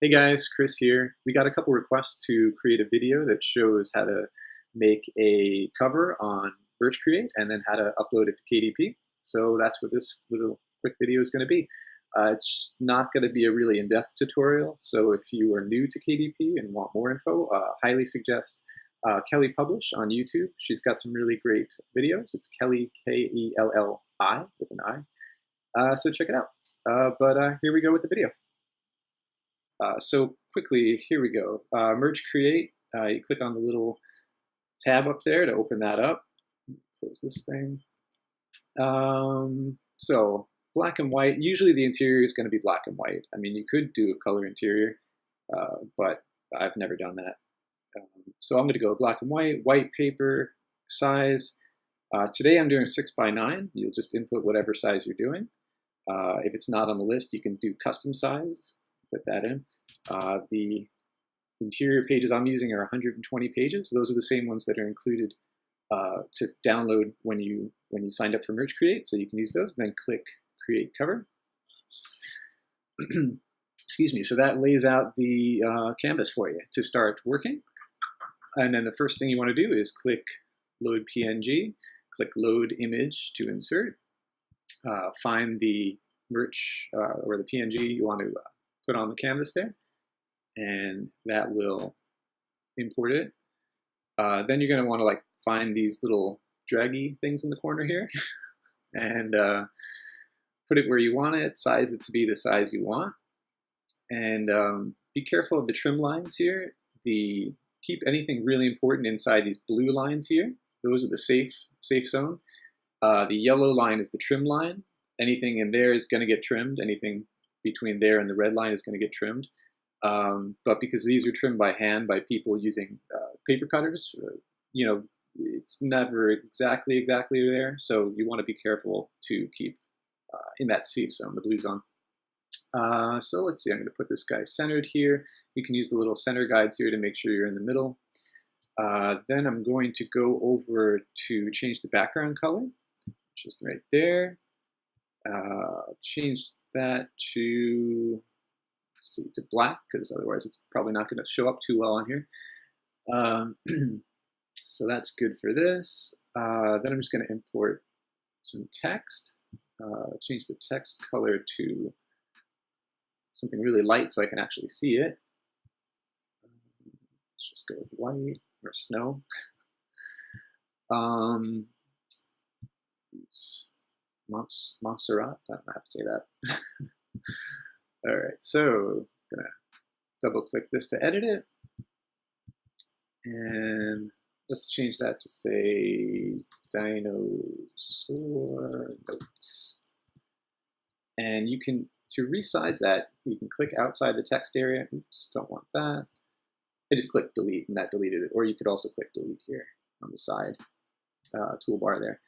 Hey guys, Chris here. We got a couple requests to create a video that shows how to make a cover on Birch Create and then how to upload it to KDP. So that's what this little quick video is going to be. It's not going to be a really in-depth tutorial, so if you are new to KDP and want more info, highly suggest Kelly Publish on YouTube. She's got some really great videos. It's Kelly, Kelli, with an I. So check it out. But here we go with the video. So quickly, here we go. Merge Create, you click on the little tab up there to open that up. Close this thing. So black and white, usually the interior is going to be black and white. I mean, you could do a color interior, but I've never done that. So I'm going to go black and white paper, size. Today I'm doing 6x9. You'll just input whatever size you're doing. If it's not on the list, you can do custom size. Put that in. The interior pages I'm using are 120 pages. Those are the same ones that are included to download when you signed up for Merge Create. So you can use those. And then click Create Cover. Excuse me. So that lays out the canvas for you to start working. And then the first thing you want to do is click Load PNG. Click Load Image to insert. Find the merch or the PNG you want to put on the canvas there, and that will import it. Then you're going to want to like find these little draggy things in the corner here and put it where you want it, size it to be the size you want, and be careful of the trim lines here. Keep anything really important inside these blue lines here. Those are the safe zone. The yellow line is the trim line. Anything in there is going to get trimmed. Anything between there and the red line is going to get trimmed. But because these are trimmed by hand by people using paper cutters, you know, it's never exactly there. So you want to be careful to keep in that safe zone, the blue zone. So let's see, I'm going to put this guy centered here. You can use the little center guides here to make sure you're in the middle. Then I'm going to go over to change the background color, which is right there. Change that to, let's see, to black, because otherwise it's probably not going to show up too well on here. So that's good for this. Then I'm just going to import some text. Change the text color to something really light so I can actually see it. Let's just go with white or snow. Montserrat, I don't know how to say that. All right, so I'm gonna double click this to edit it. And let's change that to say dinosaur notes. And you can, to resize that, you can click outside the text area. Oops, don't want that. I just clicked delete and that deleted it. Or you could also click delete here on the side toolbar there.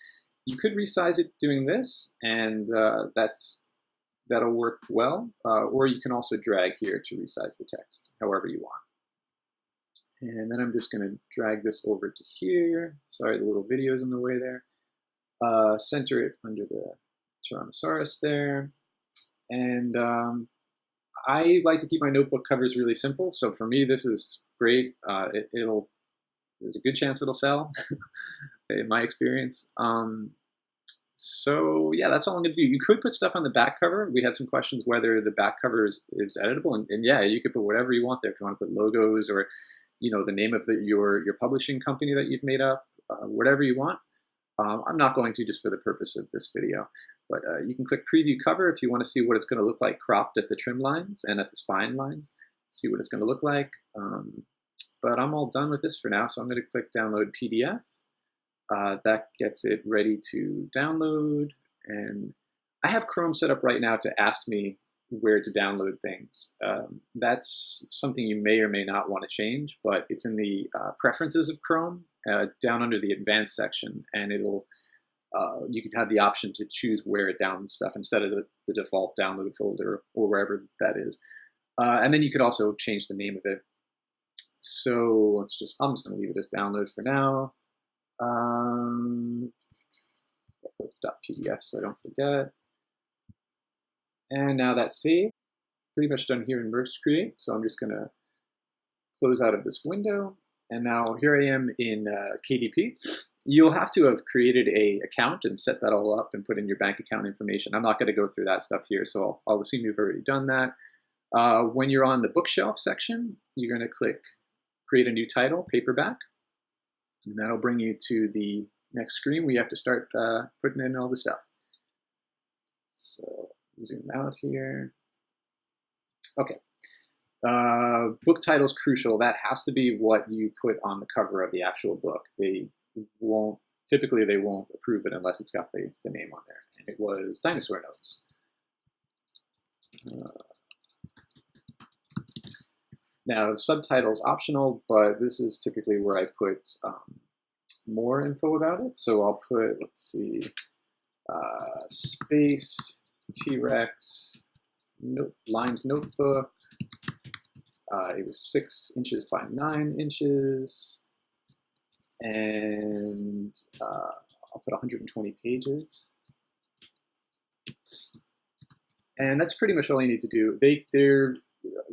You could resize it doing this, and that'll work well. Or you can also drag here to resize the text, however you want. And then I'm just going to drag this over to here. Sorry, the little video's in the way there. Center it under the Tyrannosaurus there. And I like to keep my notebook covers really simple. So for me, this is great. There's a good chance it'll sell, in my experience. So yeah, that's all I'm going to do. You could put stuff on the back cover. We had some questions whether the back cover is editable, and yeah, you could put whatever you want there. If you want to put logos or, you know, the name of your publishing company that you've made up, whatever you want. I'm not going to, just for the purpose of this video, but you can click Preview Cover if you want to see what it's going to look like cropped at the trim lines and at the spine lines. See what it's going to look like. But I'm all done with this for now, so I'm going to click Download PDF. That gets it ready to download, and I have Chrome set up right now to ask me where to download things. That's something you may or may not want to change, but it's in the preferences of Chrome, down under the advanced section, and it'll you can have the option to choose where it downloads stuff instead of the default download folder or wherever that is. And then you could also change the name of it. So I'm just going to leave it as download for now. .pdf so I don't forget. And now that's saved. pretty much done here in Merge Create. So I'm just going to close out of this window. And now here I am in KDP. You'll have to have created a account and set that all up and put in your bank account information. I'm not going to go through that stuff here, so I'll assume you've already done that. When you're on the bookshelf section, you're going to click Create a New Title, Paperback. And that'll bring you to the next screen. We have to start putting in all the stuff. So zoom out here. Okay. Book title's crucial. That has to be what you put on the cover of the actual book. Typically they won't approve it unless it's got the name on there. And it was Dinosaur Notes. Now the subtitle's optional, but this is typically where I put more info about it. So I'll put, let's see, Space T-Rex lined notebook. It was 6 inches by 9 inches, and I'll put 120 pages. And that's pretty much all you need to do. They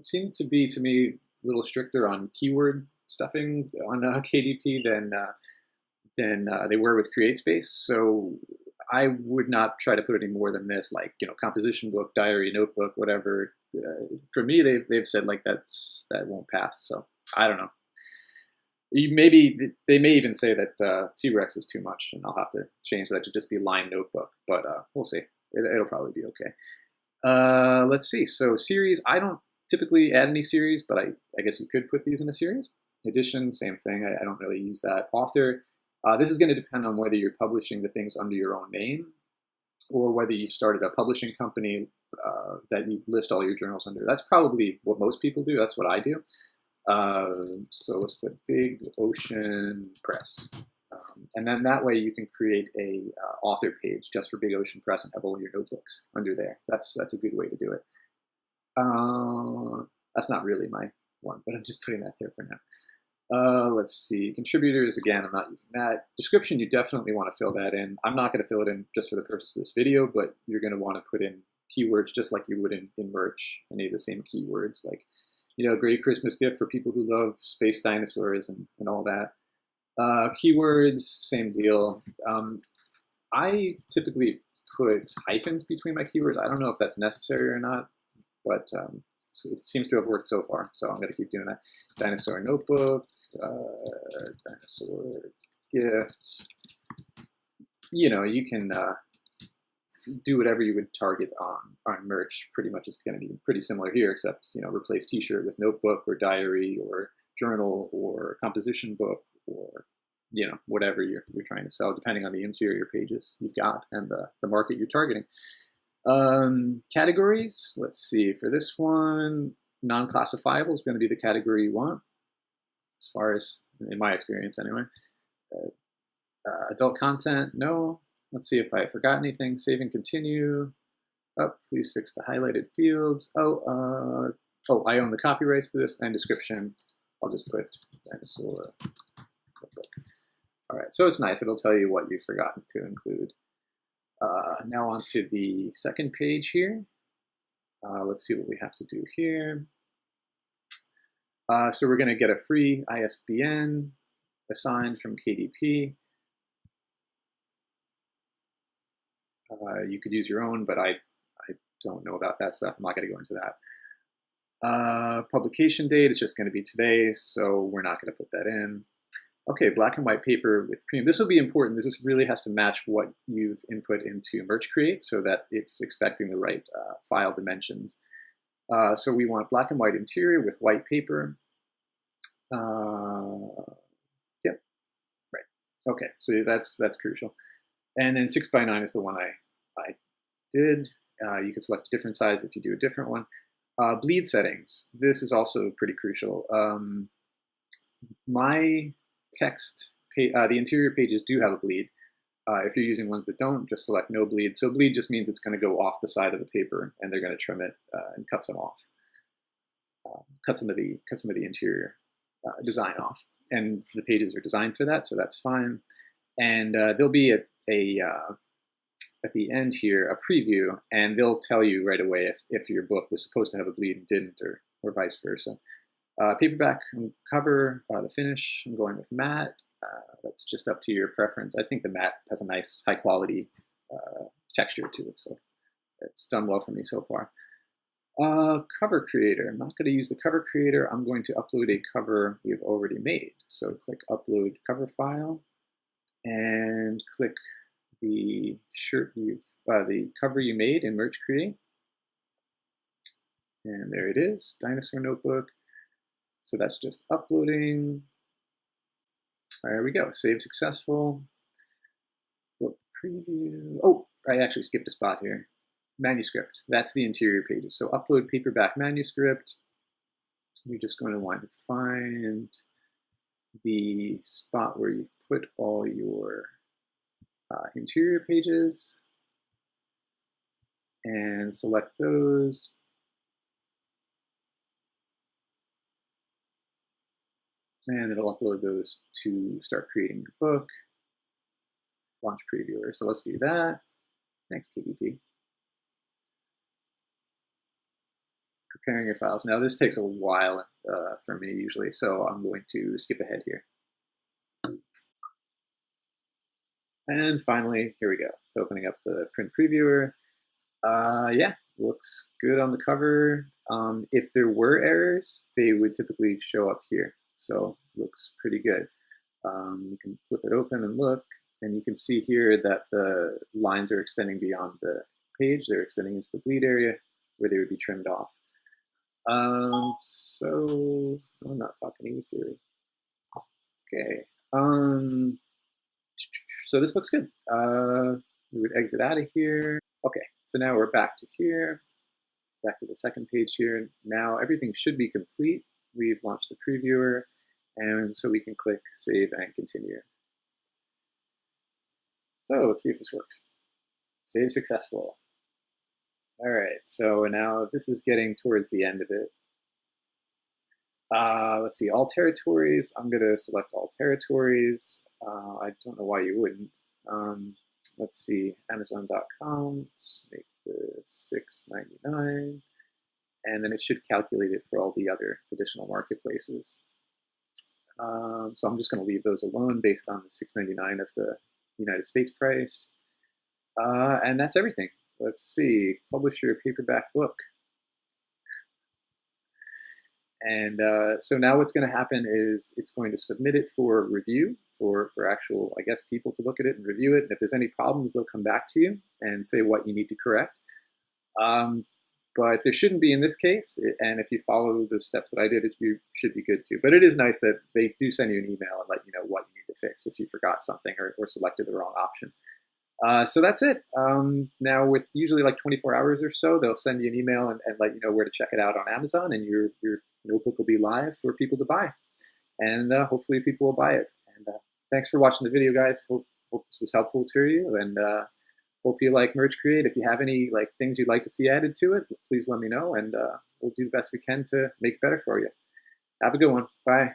seem to be, to me, a little stricter on keyword stuffing on KDP than they were with CreateSpace. So I would not try to put any more than this, like, you know, composition book, diary, notebook, whatever. For me, they've said like that won't pass. So I don't know. They may even say that T-Rex is too much, and I'll have to change that to just be line notebook. But we'll see. It'll probably be okay. Let's see. So series, I don't typically add any series, but I guess you could put these in a series. Edition, same thing. I don't really use that. Author. This is going to depend on whether you're publishing the things under your own name or whether you've started a publishing company that you list all your journals under. That's probably what most people do. That's what I do. So let's put Big Ocean Press. And then that way you can create a author page just for Big Ocean Press and have all your notebooks under there. That's a good way to do it. That's not really my one, but I'm just putting that there for now. Let's see, contributors, again, I'm not using that. Description, you definitely want to fill that in. I'm not going to fill it in just for the purpose of this video, but you're going to want to put in keywords just like you would in Merch, any of the same keywords, like, you know, great Christmas gift for people who love space dinosaurs and all that. Keywords, same deal. I typically put hyphens between my keywords. I don't know if that's necessary or not, but it seems to have worked so far, so I'm going to keep doing that. Dinosaur notebook, dinosaur gift. You know, you can do whatever you would target on Merch. Pretty much it's going to be pretty similar here, except, you know, replace t-shirt with notebook or diary or journal or composition book or, you know, whatever you're trying to sell, depending on the interior pages you've got and the market you're targeting. Categories, let's see, for this one, non-classifiable is going to be the category you want, as far as, in my experience anyway. Adult content, no. Let's see if I forgot anything. Save and continue. Oh, please fix the highlighted fields. Oh, I own the copyrights to this, and description. I'll just put dinosaur book. All right, so it's nice. It'll tell you what you've forgotten to include. Now on to the second page here. Let's see what we have to do here. So we're going to get a free ISBN assigned from KDP. You could use your own, but I don't know about that stuff. I'm not going to go into that. Publication date is just going to be today, so we're not going to put that in. Okay, black and white paper with premium. This will be important. This really has to match what you've input into Merch Create so that it's expecting the right file dimensions. So we want black and white interior with white paper. Yep, right. Okay, so that's crucial. And then 6x9 is the one I did. You can select a different size if you do a different one. Bleed settings. This is also pretty crucial. My text, the interior pages do have a bleed. If you're using ones that don't, just select no bleed. So bleed just means it's going to go off the side of the paper, and they're going to trim it and cut some off, cut some of the interior design off. And the pages are designed for that, so that's fine. And there'll be a at the end here a preview, and they'll tell you right away if your book was supposed to have a bleed and didn't, or vice versa. Paperback cover, the finish, I'm going with matte. That's just up to your preference. I think the matte has a nice high quality texture to it, so it's done well for me so far. Cover creator. I'm not going to use the cover creator. I'm going to upload a cover we've already made. So click upload cover file and click the the cover you made in Merch Create. And there it is, Dinosaur Notebook. So that's just uploading. There we go, save successful. Book preview. Oh, I actually skipped a spot here. Manuscript, that's the interior pages. So upload paperback manuscript. You're just going to want to find the spot where you've put all your interior pages and select those. And it'll upload those to start creating your book. Launch previewer. So let's do that. Thanks, KDP. Preparing your files. Now this takes a while for me usually, so I'm going to skip ahead here. And finally, here we go. It's opening up the print previewer. Yeah, looks good on the cover. If there were errors, they would typically show up here. So looks pretty good. You can flip it open and look, and you can see here that the lines are extending beyond the page. They're extending into the bleed area where they would be trimmed off. So I'm not talking English here. Okay. So this looks good. We would exit out of here. Okay, so now we're back to here, back to the second page here. Now everything should be complete. We've launched the previewer, and so we can click save and continue. So let's see if this works. Save successful. All right, so now this is getting towards the end of it. Let's see, all territories. I'm going to select all territories. I don't know why you wouldn't. Let's see, Amazon.com. Let's make this $6.99. And then it should calculate it for all the other additional marketplaces. So I'm just going to leave those alone based on the $6.99 of the United States price. And that's everything. Let's see, publish your paperback book. And so now what's going to happen is it's going to submit it for review, for actual, I guess, people to look at it and review it. And if there's any problems, they'll come back to you and say what you need to correct. But there shouldn't be in this case. And if you follow the steps that I did, you should be good too. But it is nice that they do send you an email and let you know what you need to fix if you forgot something or selected the wrong option. So that's it. Now with usually like 24 hours or so, they'll send you an email and let you know where to check it out on Amazon, and your notebook will be live for people to buy. And hopefully people will buy it. And thanks for watching the video, guys. Hope this was helpful to you. And hope you like Merch Create. If you have any things you'd like to see added to it, please let me know, and we'll do the best we can to make it better for you. Have a good one. Bye.